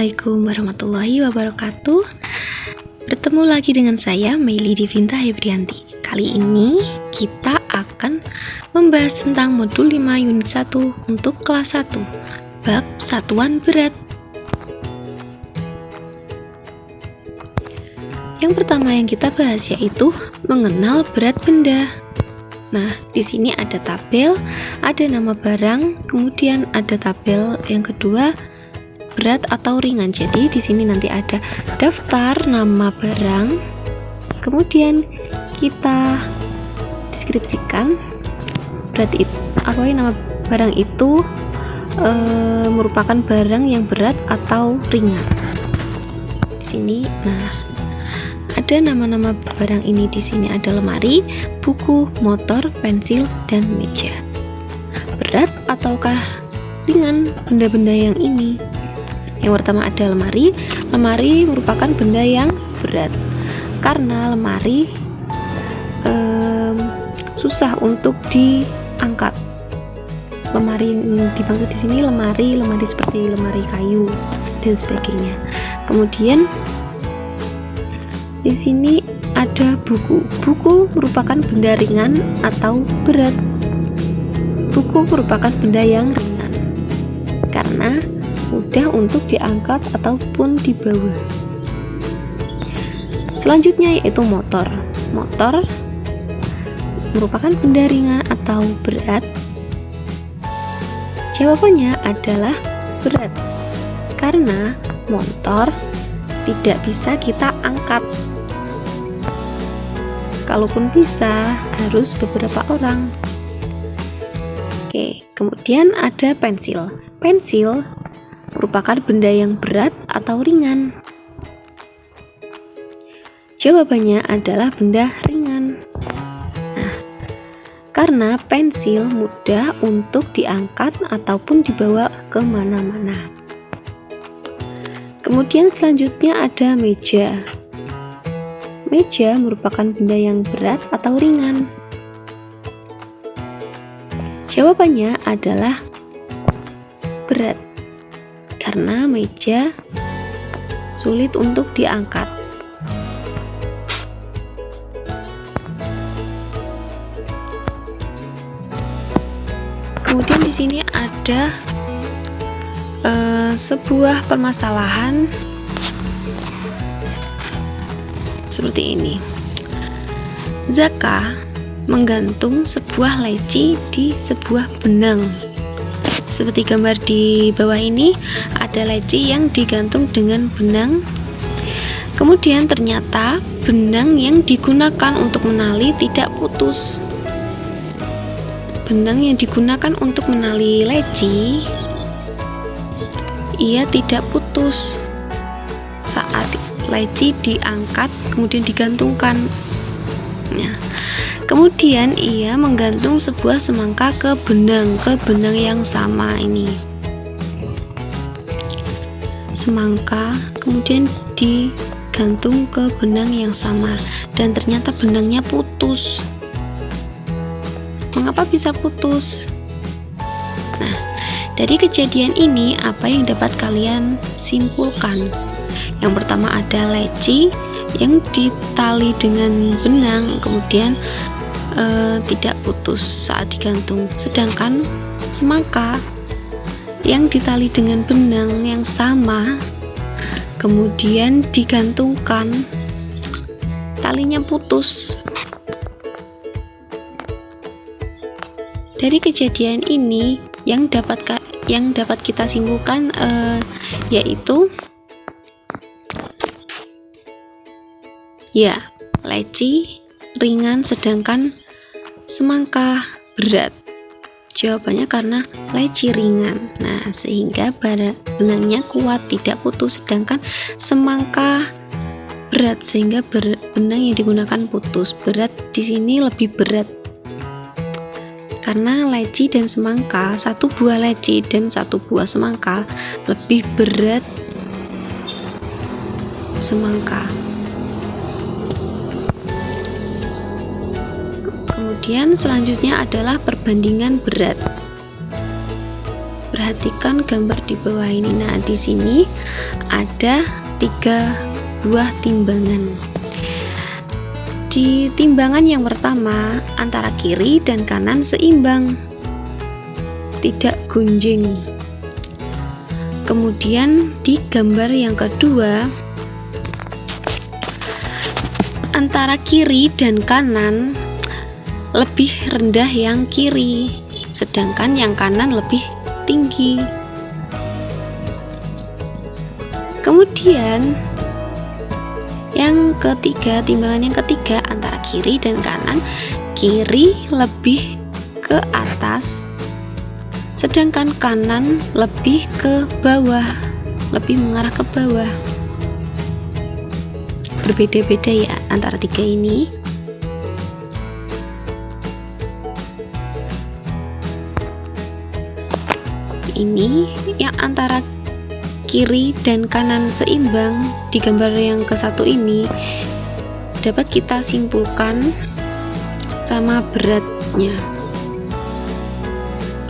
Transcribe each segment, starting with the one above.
Assalamualaikum warahmatullahi wabarakatuh. Bertemu lagi dengan saya Meili Divinta Hebrianti. Kali ini kita akan membahas tentang modul 5 unit 1 untuk kelas 1 bab satuan berat. Yang pertama yang kita bahas yaitu mengenal berat benda. Nah, di sini ada tabel, ada nama barang, kemudian ada tabel yang kedua berat atau ringan. Jadi di sini nanti ada daftar nama barang, kemudian kita deskripsikan berat itu apa ya, nama barang itu merupakan barang yang berat atau ringan. Di sini, nah ada nama-nama barang ini. Di sini ada lemari, buku, motor, pensil, dan meja. Berat ataukah ringan benda-benda yang ini? Yang pertama ada lemari. Lemari merupakan benda yang berat karena lemari susah untuk diangkat. Lemari yang dimaksud di sini lemari seperti lemari kayu dan sebagainya. Kemudian di sini ada buku. Buku merupakan benda ringan atau berat. Buku merupakan benda yang ringan karena mudah untuk diangkat ataupun dibawa. Selanjutnya yaitu motor. Motor merupakan benda ringan atau berat? Jawabannya adalah berat karena motor tidak bisa kita angkat. Kalaupun bisa, harus beberapa orang. Oke, kemudian ada pensil. Pensil merupakan benda yang berat atau ringan? Jawabannya adalah benda ringan. Nah, karena pensil mudah untuk diangkat ataupun dibawa kemana-mana. Kemudian selanjutnya ada meja. Meja merupakan benda yang berat atau ringan? Jawabannya adalah berat karena meja sulit untuk diangkat. Kemudian di sini ada sebuah permasalahan seperti ini. Zaka menggantung sebuah leci di sebuah benang. Seperti gambar di bawah ini, ada leci yang digantung dengan benang. Kemudian ternyata benang yang digunakan untuk menali tidak putus. Benang yang digunakan untuk menali leci ia tidak putus saat leci diangkat kemudian digantungkan. Nah, kemudian ia menggantung sebuah semangka ke benang yang sama ini. Semangka kemudian digantung ke benang yang sama dan ternyata benangnya putus. Mengapa bisa putus? Nah, dari kejadian ini apa yang dapat kalian simpulkan? Yang pertama ada leci yang ditali dengan benang kemudian tidak putus saat digantung, sedangkan semangka yang ditali dengan benang yang sama kemudian digantungkan, talinya putus. Dari kejadian ini yang dapat kita simpulkan yaitu ya, leci ringan sedangkan semangka berat. Jawabannya karena leci ringan. Nah, sehingga benangnya kuat tidak putus, sedangkan semangka berat sehingga benang yang digunakan putus. Berat di sini lebih berat karena leci dan semangka, satu buah leci dan satu buah semangka lebih berat semangka. Kemudian selanjutnya adalah perbandingan berat. perhatikan gambar di bawah ini. Nah, di sini ada 3 buah timbangan. Di timbangan yang pertama, antara kiri dan kanan seimbang, tidak gunjing. Kemudian di gambar yang kedua, antara kiri dan kanan lebih rendah yang kiri, sedangkan yang kanan lebih tinggi. Kemudian yang ketiga, timbangan yang ketiga, antara kiri dan kanan, kiri lebih ke atas, sedangkan kanan lebih ke bawah, lebih mengarah ke bawah. Berbeda-beda ya antara 3 ini. Ini yang antara kiri dan kanan seimbang di gambar yang ke-1 ini dapat kita simpulkan sama beratnya.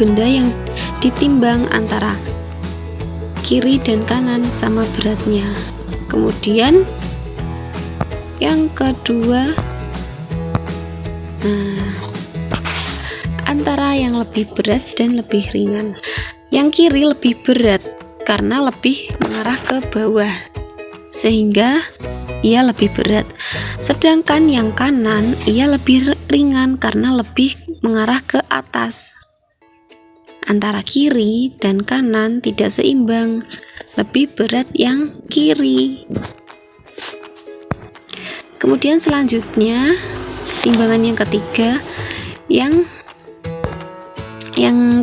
Benda yang ditimbang antara kiri dan kanan sama beratnya. Kemudian yang kedua, antara yang lebih berat dan lebih ringan. Yang kiri lebih berat karena lebih mengarah ke bawah, sehingga ia lebih berat. Sedangkan yang kanan ia lebih ringan karena lebih mengarah ke atas. Antara kiri dan kanan tidak seimbang, lebih berat yang kiri. Kemudian selanjutnya, timbangan yang ketiga, yang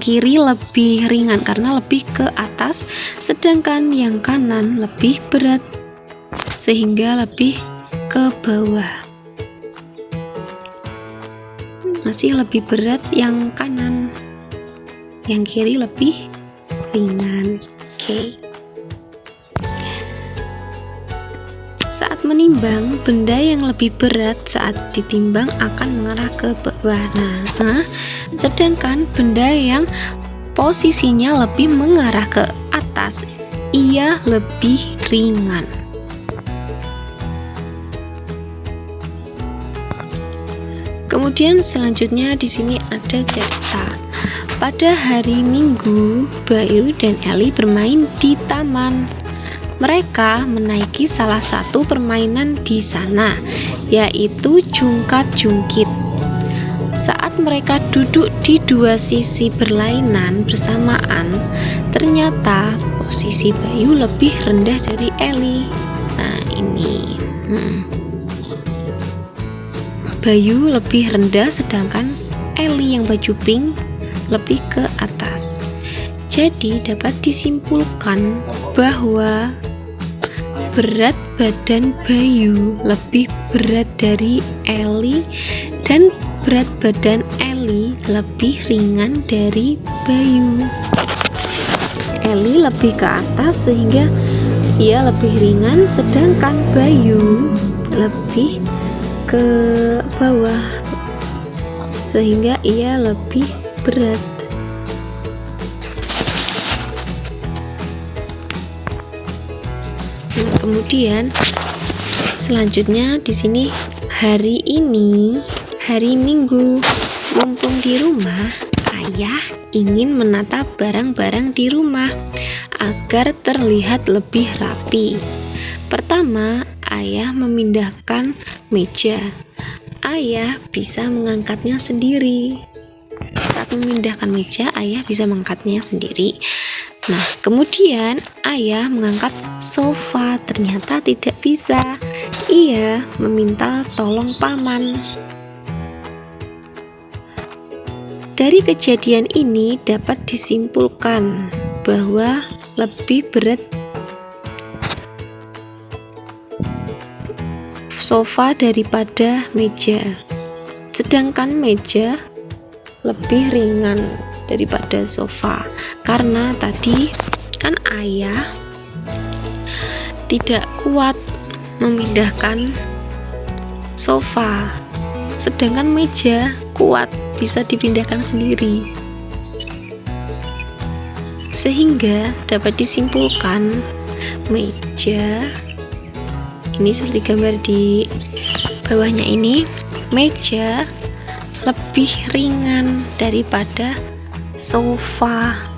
kiri lebih ringan karena lebih ke atas, sedangkan yang kanan lebih berat sehingga lebih ke bawah. Masih lebih berat yang kanan, yang kiri lebih ringan. Oke. Saat menimbang, benda yang lebih berat saat ditimbang akan mengarah ke bawah. Nah, sedangkan benda yang posisinya lebih mengarah ke atas, ia lebih ringan. Kemudian selanjutnya di sini ada cerita. Pada hari Minggu, Bayu dan Eli bermain di taman. Mereka menaiki salah satu permainan di sana, yaitu jungkat-jungkit. Saat mereka duduk di 2 sisi berlainan bersamaan, ternyata posisi Bayu lebih rendah dari Eli. Nah, ini Bayu lebih rendah, sedangkan Eli yang baju pink lebih ke atas. Jadi dapat disimpulkan bahwa berat badan Bayu lebih berat dari Eli dan berat badan Eli lebih ringan dari Bayu. Eli lebih ke atas sehingga ia lebih ringan, sedangkan Bayu lebih ke bawah sehingga ia lebih berat. Kemudian selanjutnya di sini, hari ini hari Minggu, mumpung di rumah, ayah ingin menata barang-barang di rumah agar terlihat lebih rapi. Pertama, ayah memindahkan meja. Ayah bisa mengangkatnya sendiri. Saat memindahkan meja, ayah bisa mengangkatnya sendiri. Nah, kemudian ayah mengangkat sofa, ternyata tidak bisa. Ia meminta tolong paman. Dari kejadian ini dapat disimpulkan bahwa lebih berat sofa daripada meja, sedangkan meja lebih ringan daripada sofa, karena tadi kan ayah tidak kuat memindahkan sofa, sedangkan meja kuat, bisa dipindahkan sendiri. Sehingga dapat disimpulkan meja ini seperti gambar di bawahnya ini, meja lebih ringan daripada sofa.